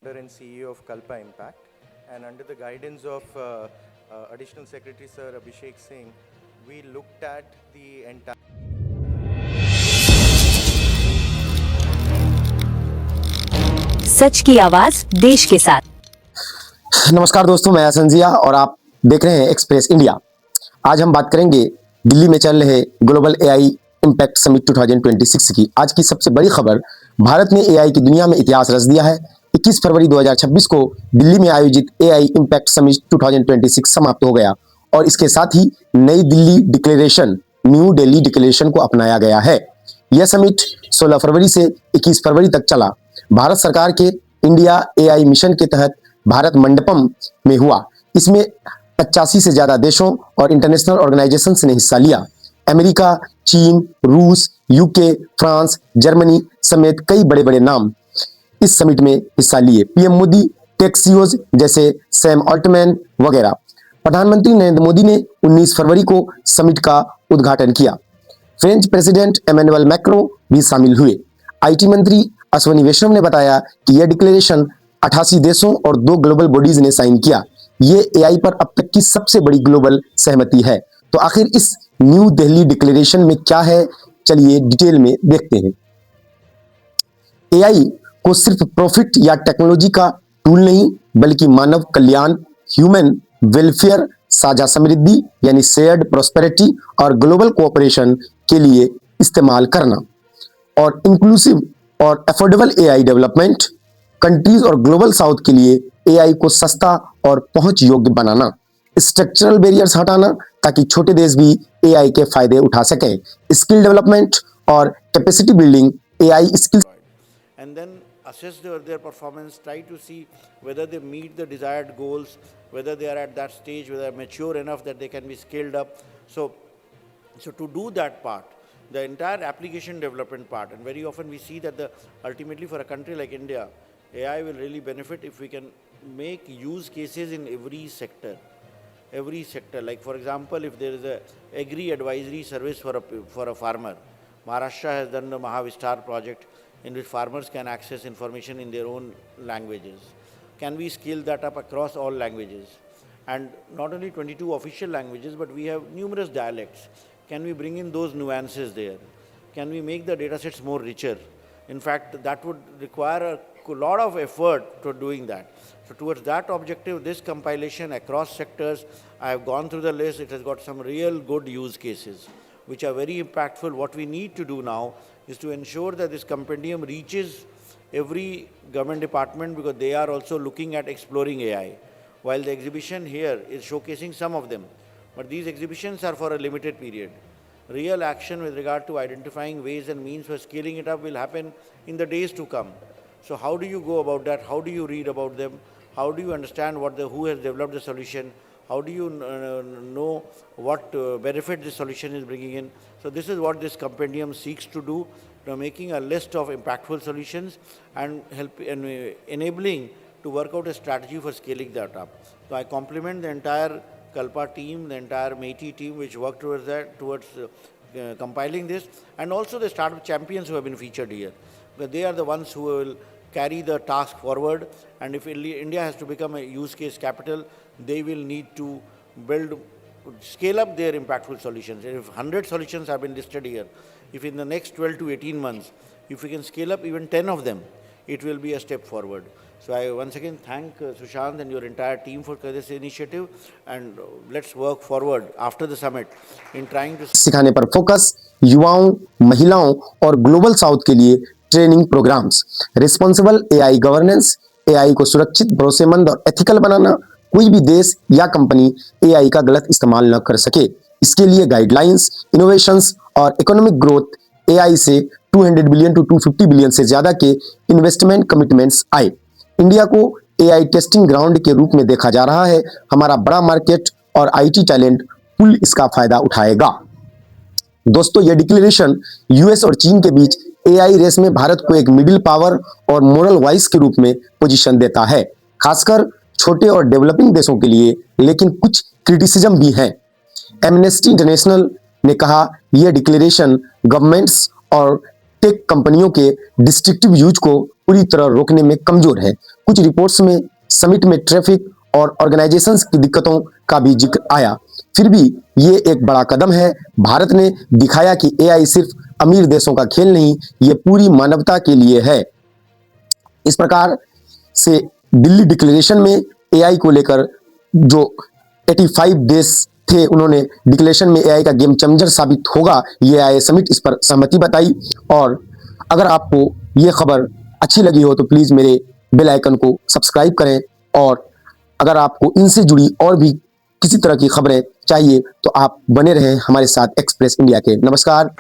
And CEO of Kalpa Impact, and under the guidance of Additional Secretary Sir Abhishek Singh, we looked at the entire. सच की आवाज देश के साथ। नमस्कार दोस्तों, मैं संजिया और आप देख रहे हैं एक्सप्रेस इंडिया। आज हम बात करेंगे दिल्ली में चल रहे ग्लोबल एआई इम्पैक्ट समिट 2026 की। आज की सबसे बड़ी खबर, भारत ने एआई की दुनिया में इतिहास रच दिया है। 21 फरवरी 2026 को दिल्ली में आयोजित एआई इम्पैक्ट समिट 2026 समाप्त हो गया और इसके साथ ही नई Delhi declaration, new Delhi declaration को अपनाया गया है। यह समिट 16 फरवरी से 21 फरवरी तक चला। भारत सरकार के इंडिया एआई मिशन के तहत भारत मंडपम में हुआ। इसमें 85 से ज्यादा देशों और इंटरनेशनल ऑर्गेनाइजेशंस ने हिस्सा लिया। अमेरिका, चीन, रूस, यूके, फ्रांस, जर्मनी समेत कई बड़े बड़े नाम इस समिट में हिस्सा लिए। पीएम मोदी, टेक सीईओज जैसे सैम ऑल्टमैन वगैरह। प्रधानमंत्री नरेंद्र मोदी ने 19 फरवरी को समिट का उद्घाटन किया। फ्रेंच प्रेसिडेंट एमेनुअल मैक्रों भी शामिल हुए। आईटी मंत्री अश्विनी वैष्णव ने बताया कि यह डिक्लेरेशन 88 देशों और 2 ग्लोबल बॉडीज ने साइन किया। ये एआई पर अब तक की सबसे बड़ी ग्लोबल सहमति है। तो आखिर इस न्यू दिल्ली डिक्लेरेशन में क्या है, चलिए डिटेल में देखते हैं। एआई को सिर्फ प्रॉफिट या टेक्नोलॉजी का टूल नहीं, बल्कि मानव कल्याण, ह्यूमन वेलफेयर, साझा समृद्धि यानी शेयर्ड प्रोस्पेरिटी और ग्लोबल कोऑपरेशन के लिए इस्तेमाल करना, और इंक्लूसिव और अफोर्डेबल एआई डेवलपमेंट, कंट्रीज और ग्लोबल साउथ के लिए एआई को सस्ता और पहुंच योग्य बनाना, स्ट्रक्चरल बैरियर्स हटाना ताकि छोटे देश भी एआई के फायदे उठा सकें, स्किल डेवलपमेंट और capacity building, AI skills, and then assess their performance, try to see whether they meet the desired goals, whether they are at that stage, whether they are mature enough that they can be scaled up. So to do that part, the entire application development part, and very often we see that ultimately for a country like India, AI will really benefit if we can make use cases in every sector. Every sector, like for example, if there is a agri advisory service for a farmer, Maharashtra has done the Mahavistar project, in which farmers can access information in their own languages. Can we scale that up across all languages? And not only 22 official languages, but we have numerous dialects. Can we bring in those nuances there? Can we make the datasets more richer? In fact, that would require a lot of effort to doing that. So towards that objective, this compilation across sectors, I have gone through the list. It has got some real good use cases, which are very impactful. What we need to do now is to ensure that this compendium reaches every government department, because they are also looking at exploring AI. While the exhibition here is showcasing some of them, but these exhibitions are for a limited period. Real action with regard to identifying ways and means for scaling it up will happen in the days to come. So how do you go about that? How do you read about them? How do you understand who has developed the solution? How do you know what benefit the solution is bringing in? So this is what this compendium seeks to do, making a list of impactful solutions and enabling to work out a strategy for scaling that up. So I compliment the entire Kalpa team, the entire MeitY team which worked towards compiling this, and also the startup champions who have been featured here. But they are the ones who will carry the task forward, and if India has to become a use case capital, they will need to scale up their impactful solutions. And if 100 solutions have been listed here, if in the next 12 to 18 months, if we can scale up even 10 of them, it will be a step forward. So I once again thank Sushant and your entire team for this initiative, and let's work forward after the summit in trying to सिखाने पर focus, युवाओं, महिलाओं और global south के लिए training programs, responsible AI governance, AI को सुरक्षित, भरोसेमंद और एथिकल बनाना, कोई भी देश या कंपनी एआई का गलत इस्तेमाल न कर सके, इसके लिए गाइडलाइंस, इनोवेशंस और इकोनॉमिक ग्रोथ, एआई से 200 बिलियन टू 250 बिलियन से ज्यादा के इन्वेस्टमेंट कमिटमेंट्स आए। इंडिया को एआई टेस्टिंग ग्राउंड के रूप में देखा जा रहा है। हमारा बड़ा मार्केट और आईटी टैलेंट पुल इसका फायदा उठाएगा। दोस्तों, यह डिक्लेरेशन यूएस और चीन के बीच एआई रेस में भारत को एक मिडिल पावर और मोरल वॉइस के रूप में पोजीशन देता है, खासकर छोटे और डेवलपिंग देशों के लिए। लेकिन कुछ क्रिटिसिज्म भी हैं। एमनेस्टी इंटरनेशनल ने कहा यह डिक्लेरेशन गवर्नमेंट्स और टेक कंपनियों के डिस्ट्रक्टिव यूज को पूरी तरह रोकने में कमजोर है। कुछ रिपोर्ट्स में समिट में ट्रैफिक और ऑर्गेनाइजेशंस की दिक्कतों का भी जिक्र आया। फिर भी ये एक बड़ा कदम है। भारत ने दिखाया कि एआई सिर्फ अमीर देशों का खेल नहीं, ये पूरी मानवता के लिए है। इस प्रकार से दिल्ली डिक्लेरेशन में एआई को लेकर जो 85 देश थे, उन्होंने डिक्लेरेशन में एआई का गेम चेंजर साबित होगा, ये एआई समिट इस पर सहमति बताई। और अगर आपको ये खबर अच्छी लगी हो तो प्लीज़ मेरे बेल आइकन को सब्सक्राइब करें, और अगर आपको इनसे जुड़ी और भी किसी तरह की खबरें चाहिए तो आप बने रहें हमारे साथ एक्सप्रेस इंडिया के। नमस्कार।